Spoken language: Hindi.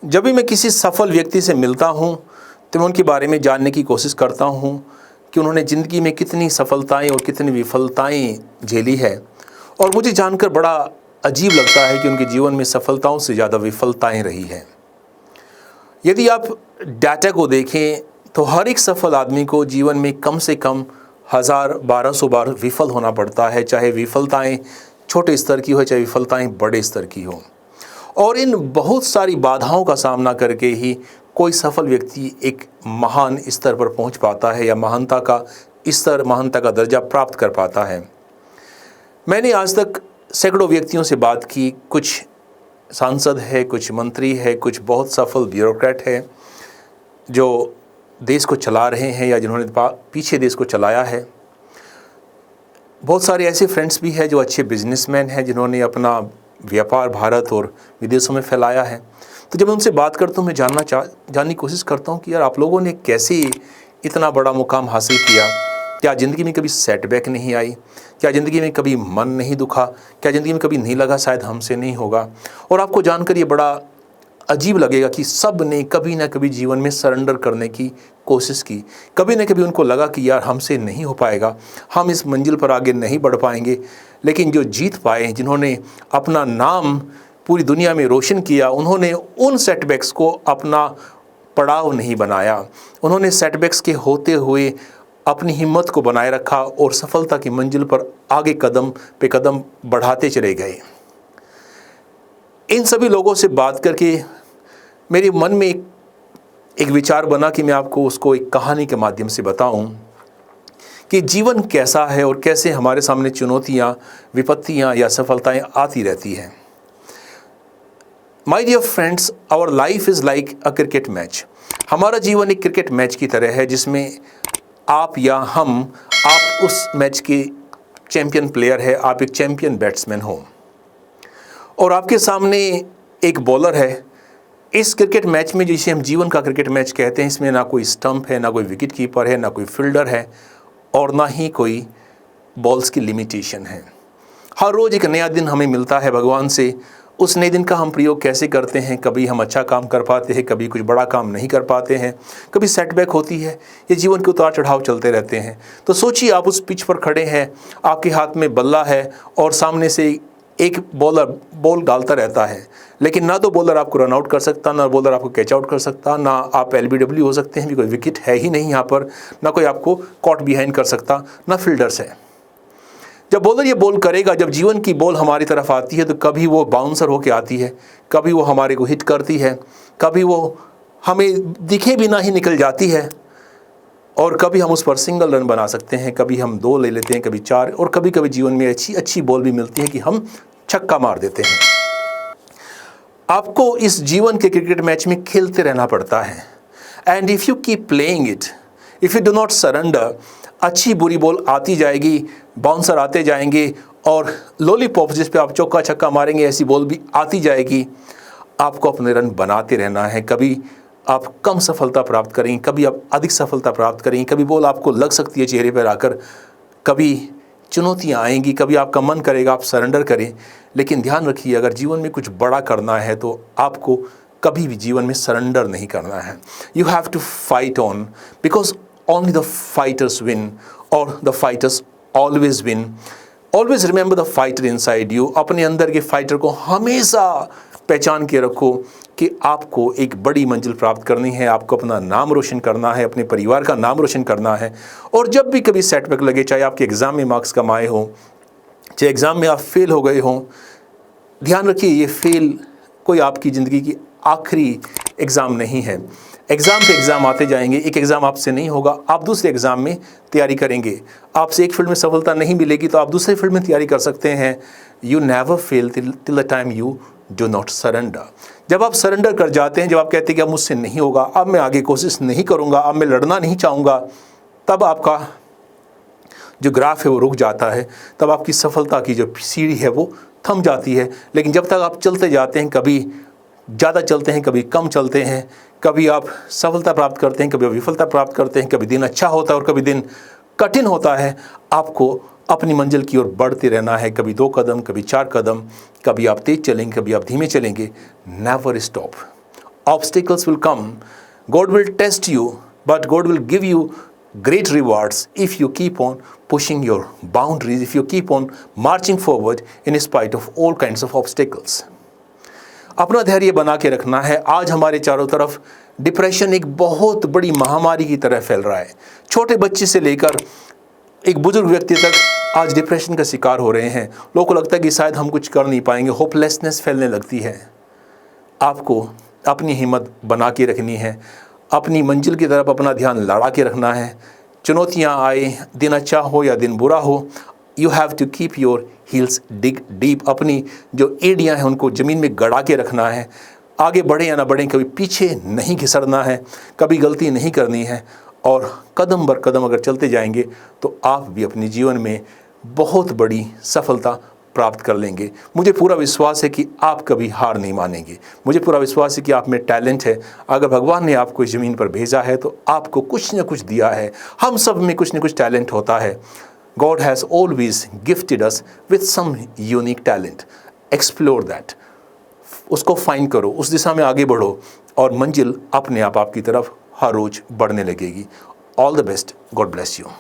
जब भी मैं किसी सफल व्यक्ति से मिलता हूँ तो मैं उनके बारे में जानने की कोशिश करता हूँ कि उन्होंने ज़िंदगी में कितनी सफलताएं और कितनी विफलताएं झेली है। और मुझे जानकर बड़ा अजीब लगता है कि उनके जीवन में सफलताओं से ज़्यादा विफलताएं रही हैं। यदि आप डाटा को देखें तो हर एक सफल आदमी को जीवन में कम से कम 1000-1200 बार विफल होना पड़ता है, चाहे विफलताएं छोटे स्तर की हो चाहे विफलताएं बड़े स्तर की हो। और इन बहुत सारी बाधाओं का सामना करके ही कोई सफल व्यक्ति एक महान स्तर पर पहुंच पाता है या महानता का स्तर, महानता का दर्जा प्राप्त कर पाता है। मैंने आज तक सैकड़ों व्यक्तियों से बात की। कुछ सांसद है, कुछ मंत्री है, कुछ बहुत सफल ब्यूरोक्रेट है जो देश को चला रहे हैं या जिन्होंने पीछे देश को चलाया है। बहुत सारे ऐसे फ्रेंड्स भी हैं जो अच्छे बिजनेसमैन हैं जिन्होंने अपना व्यापार भारत और विदेशों में फैलाया है। तो जब मैं उनसे बात करता हूँ मैं जानने की कोशिश करता हूँ कि यार आप लोगों ने कैसे इतना बड़ा मुकाम हासिल किया। क्या ज़िंदगी में कभी सेटबैक नहीं आई? क्या ज़िंदगी में कभी मन नहीं दुखा? क्या ज़िंदगी में कभी नहीं लगा शायद हमसे नहीं होगा? और आपको जानकर ये बड़ा अजीब लगेगा कि सब ने कभी ना कभी जीवन में सरेंडर करने की कोशिश की। कभी ना कभी उनको लगा कि यार हमसे नहीं हो पाएगा, हम इस मंजिल पर आगे नहीं बढ़ पाएंगे। लेकिन जो जीत पाए, जिन्होंने अपना नाम पूरी दुनिया में रोशन किया, उन्होंने उन सेटबैक्स को अपना पड़ाव नहीं बनाया। उन्होंने सेटबैक्स के होते हुए अपनी हिम्मत को बनाए रखा और सफलता की मंजिल पर आगे कदम पे कदम बढ़ाते चले गए। इन सभी लोगों से बात करके मेरे मन में एक विचार बना कि मैं आपको उसको एक कहानी के माध्यम से बताऊं कि जीवन कैसा है और कैसे हमारे सामने चुनौतियां, विपत्तियां या सफलताएं आती रहती हैं। My dear friends, our life is like a cricket match. हमारा जीवन एक क्रिकेट मैच की तरह है जिसमें आप या आप उस मैच के चैंपियन प्लेयर है, आप एक चैंपियन बैट्समैन हो और आपके सामने एक बॉलर है। इस क्रिकेट मैच में, जिसे हम जीवन का क्रिकेट मैच कहते हैं, इसमें ना कोई स्टंप है, ना कोई विकेट कीपर है, ना कोई फील्डर है और ना ही कोई बॉल्स की लिमिटेशन है। हर रोज़ एक नया दिन हमें मिलता है भगवान से। उस नए दिन का हम प्रयोग कैसे करते हैं? कभी हम अच्छा काम कर पाते हैं, कभी कुछ बड़ा काम नहीं कर पाते हैं, कभी सेटबैक होती है। ये जीवन के उतार चढ़ाव चलते रहते हैं। तो सोचिए, आप उस पिच पर खड़े हैं, आपके हाथ में बल्ला है और सामने से एक बॉलर बॉल डालता रहता है, लेकिन ना तो बॉलर आपको रन आउट कर सकता, ना बॉलर आपको कैच आउट कर सकता, ना आप LBW हो सकते हैं भी, कोई विकेट है ही नहीं यहाँ पर, ना कोई आपको कॉट बिहाइंड कर सकता, ना फील्डर्स है। जब बॉलर ये बॉल करेगा, जब जीवन की बॉल हमारी तरफ आती है तो कभी वो बाउंसर होके आती है, कभी वो हमारे को हिट करती है, कभी वो हमें दिखे बिना ही निकल जाती है और कभी हम उस पर सिंगल रन बना सकते हैं, कभी हम 2 ले लेते हैं, कभी 4 और कभी कभी जीवन में अच्छी बॉल भी मिलती है कि हम छक्का मार देते हैं। आपको इस जीवन के क्रिकेट मैच में खेलते रहना पड़ता है। And if you keep playing it, if you do not surrender, अच्छी बुरी बॉल आती जाएगी, बाउंसर आते जाएंगे और लॉलीपॉप जिस पे आप चौका छक्का मारेंगे ऐसी बॉल भी आती जाएगी। आपको अपने रन बनाते रहना है। कभी आप कम सफलता प्राप्त करेंगे, कभी आप अधिक सफलता प्राप्त करेंगे, कभी बॉल आपको लग सकती है चेहरे पर आकर, कभी चुनौतियाँ आएंगी, कभी आपका मन करेगा आप सरेंडर करें। लेकिन ध्यान रखिए, अगर जीवन में कुछ बड़ा करना है तो आपको कभी भी जीवन में सरेंडर नहीं करना है। You have to fight on, because only the fighters win, or the fighters always win. Always remember the fighter inside you. अपने अंदर के फाइटर को हमेशा पहचान के रखो कि आपको एक बड़ी मंजिल प्राप्त करनी है, आपको अपना नाम रोशन करना है, अपने परिवार का नाम रोशन करना है। और जब भी कभी सेटबैक लगे, चाहे आपके एग्ज़ाम में मार्क्स कम आए हों, चाहे एग्ज़ाम में आप फेल हो गए हों, ध्यान रखिए ये फेल कोई आपकी ज़िंदगी की आखिरी एग्ज़ाम नहीं है। एग्ज़ाम पे एग्ज़ाम आते जाएंगे, एक एग्ज़ाम आपसे नहीं होगा, आप दूसरे एग्ज़ाम में तैयारी करेंगे। आपसे एक फील्ड में सफलता नहीं मिलेगी तो आप दूसरे फील्ड में तैयारी कर सकते हैं। You never fail till the time you do not surrender. जब आप सरेंडर कर जाते हैं, जब आप कहते हैं कि अब मुझसे नहीं होगा, अब मैं आगे कोशिश नहीं करूँगा, अब मैं लड़ना नहीं चाहूँगा, तब आपका जो ग्राफ है वो रुक जाता है, तब आपकी सफलता की जो सीढ़ी है वो थम जाती है। लेकिन जब तक आप चलते जाते हैं, कभी ज़्यादा चलते हैं, कभी कम चलते हैं, कभी आप सफलता प्राप्त करते हैं, कभी विफलता प्राप्त करते हैं, कभी दिन अच्छा होता है और कभी दिन कठिन होता है, आपको अपनी मंजिल की ओर बढ़ते रहना है। कभी 2 कदम, कभी 4 कदम, कभी आप तेज चलेंगे, कभी आप धीमे चलेंगे। Never stop, Obstacles will come. God will test you, but God will give you great rewards if you keep on pushing your boundaries, if you keep on marching forward in spite of all kinds of obstacles. अपना धैर्य बना के रखना है। आज हमारे चारों तरफ डिप्रेशन एक बहुत बड़ी महामारी की तरह फैल रहा है। छोटे बच्चे से लेकर एक बुजुर्ग व्यक्ति तक आज डिप्रेशन का शिकार हो रहे हैं। लोगों को लगता है कि शायद हम कुछ कर नहीं पाएंगे, होपलेसनेस फैलने लगती है। आपको अपनी हिम्मत बना के रखनी है, अपनी मंजिल की तरफ अपना ध्यान लड़ा के रखना है। चुनौतियाँ आए, दिन अच्छा हो या दिन बुरा हो, you have to keep your heels dig deep. अपनी जो एड़ियाँ हैं उनको ज़मीन में गड़ा के रखना है। आगे बढ़े या ना बढ़ें, कभी पीछे नहीं घिसड़ना है, कभी गलती नहीं करनी है, और कदम बर कदम अगर चलते जाएंगे तो आप भी अपने जीवन में बहुत बड़ी सफलता प्राप्त कर लेंगे। मुझे पूरा विश्वास है कि आप कभी हार नहीं मानेंगे। मुझे पूरा विश्वास है कि आप में टैलेंट है। अगर भगवान ने आपको इस ज़मीन पर भेजा है तो आपको कुछ न कुछ दिया है। हम सब में कुछ न कुछ टैलेंट होता है। God has always gifted us with some unique talent. Explore that. उसको फाइंड करो, उस दिशा में आगे बढ़ो और मंजिल अपने आप आपकी तरफ हर रोज बढ़ने लगेगी। All the best. God bless you.